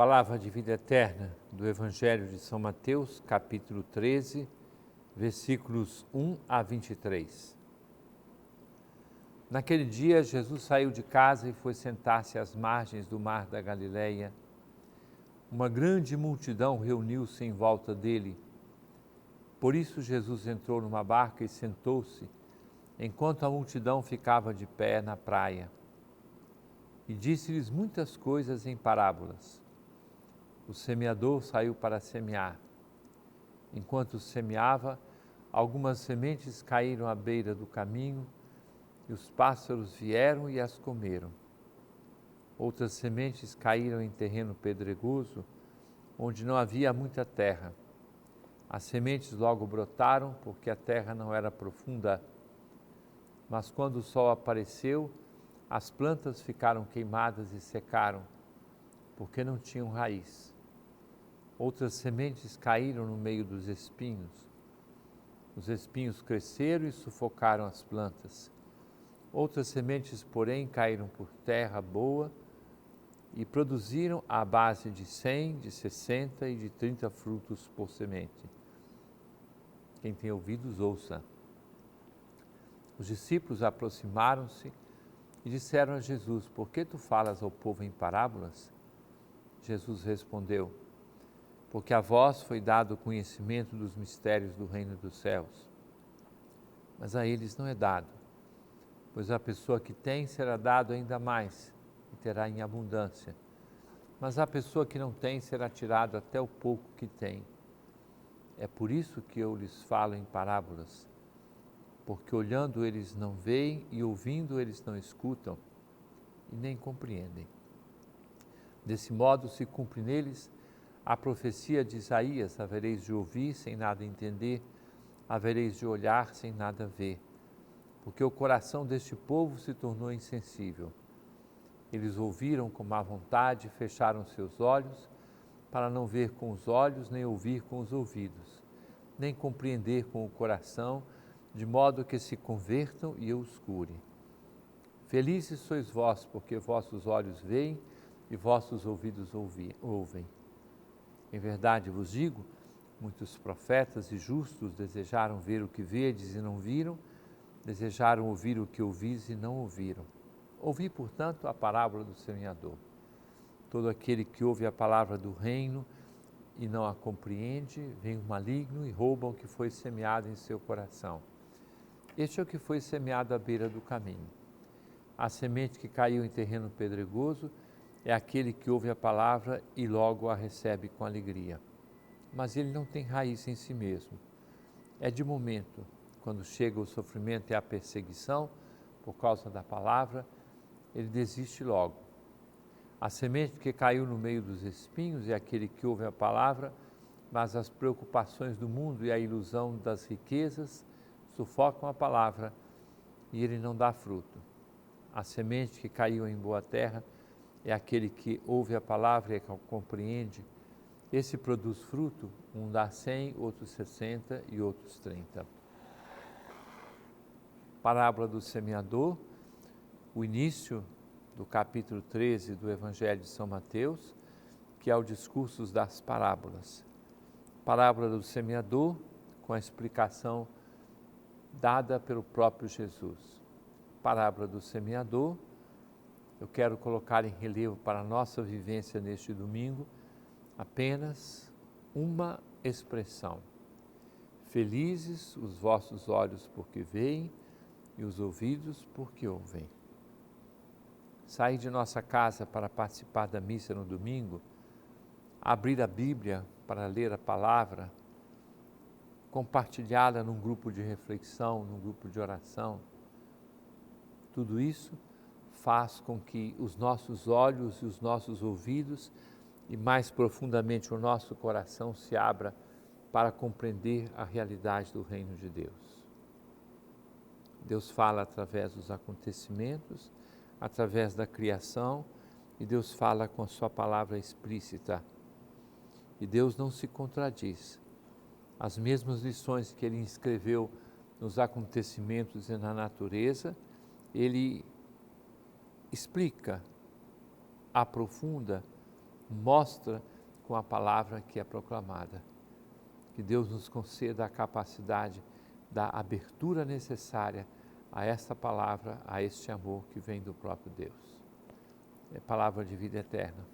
Palavra de vida eterna do Evangelho de São Mateus, capítulo 13, versículos 1 a 23. Naquele dia, Jesus saiu de casa e foi sentar-se às margens do mar da Galileia. Uma grande multidão reuniu-se em volta dele. Por isso, Jesus entrou numa barca e sentou-se, enquanto a multidão ficava de pé na praia. E disse-lhes muitas coisas em parábolas. O semeador saiu para semear. Enquanto semeava, algumas sementes caíram à beira do caminho e os pássaros vieram e as comeram. Outras sementes caíram em terreno pedregoso, onde não havia muita terra. As sementes logo brotaram, porque a terra não era profunda. Mas quando o sol apareceu, as plantas ficaram queimadas e secaram, porque não tinham raiz. Outras sementes caíram no meio dos espinhos. Os espinhos cresceram e sufocaram as plantas. Outras sementes, porém, caíram por terra boa e produziram à base de 100, de 60 e de 30 frutos por semente. Quem tem ouvidos, ouça. Os discípulos aproximaram-se e disseram a Jesus: Por que tu falas ao povo em parábolas? Jesus respondeu: Porque a vós foi dado o conhecimento dos mistérios do reino dos céus. Mas a eles não é dado, pois a pessoa que tem será dado ainda mais e terá em abundância. Mas a pessoa que não tem será tirado até o pouco que tem. É por isso que eu lhes falo em parábolas, porque olhando eles não veem e ouvindo eles não escutam e nem compreendem. Desse modo se cumpre neles a profecia de Isaías: havereis de ouvir sem nada entender, havereis de olhar sem nada ver, porque o coração deste povo se tornou insensível. Eles ouviram com má vontade, fecharam seus olhos, para não ver com os olhos, nem ouvir com os ouvidos, nem compreender com o coração, de modo que se convertam e eu os cure. Felizes sois vós, porque vossos olhos veem e vossos ouvidos ouvem. Em verdade vos digo, muitos profetas e justos desejaram ver o que vedes e não viram, desejaram ouvir o que ouvis e não ouviram. Ouvi, portanto, a parábola do semeador. Todo aquele que ouve a palavra do reino e não a compreende, vem o maligno e rouba o que foi semeado em seu coração. Este é o que foi semeado à beira do caminho. A semente que caiu em terreno pedregoso é aquele que ouve a palavra e logo a recebe com alegria. Mas ele não tem raiz em si mesmo. É de momento. Quando chega o sofrimento e a perseguição, por causa da palavra, ele desiste logo. A semente que caiu no meio dos espinhos é aquele que ouve a palavra, mas as preocupações do mundo e a ilusão das riquezas sufocam a palavra e ele não dá fruto. A semente que caiu em boa terra é aquele que ouve a palavra e compreende. Esse produz fruto, um dá 100, outros 60 e outros 30. Parábola do semeador, o início do capítulo 13 do Evangelho de São Mateus, que é o discurso das parábolas. Parábola do semeador, com a explicação dada pelo próprio Jesus. Parábola do semeador, eu quero colocar em relevo para a nossa vivência neste domingo apenas uma expressão: felizes os vossos olhos porque veem e os ouvidos porque ouvem. Sair de nossa casa para participar da missa no domingo, abrir a Bíblia para ler a palavra, compartilhá-la num grupo de reflexão, num grupo de oração, tudo isso faz com que os nossos olhos e os nossos ouvidos e mais profundamente o nosso coração se abra para compreender a realidade do reino de Deus. Deus fala através dos acontecimentos, através da criação, e Deus fala com a sua palavra explícita. E Deus não se contradiz. As mesmas lições que Ele escreveu nos acontecimentos e na natureza, Ele explica, aprofunda mostra com a palavra que é proclamada. Que Deus nos conceda a capacidade da abertura necessária a esta palavra, a este amor que vem do próprio Deus. É palavra de vida eterna.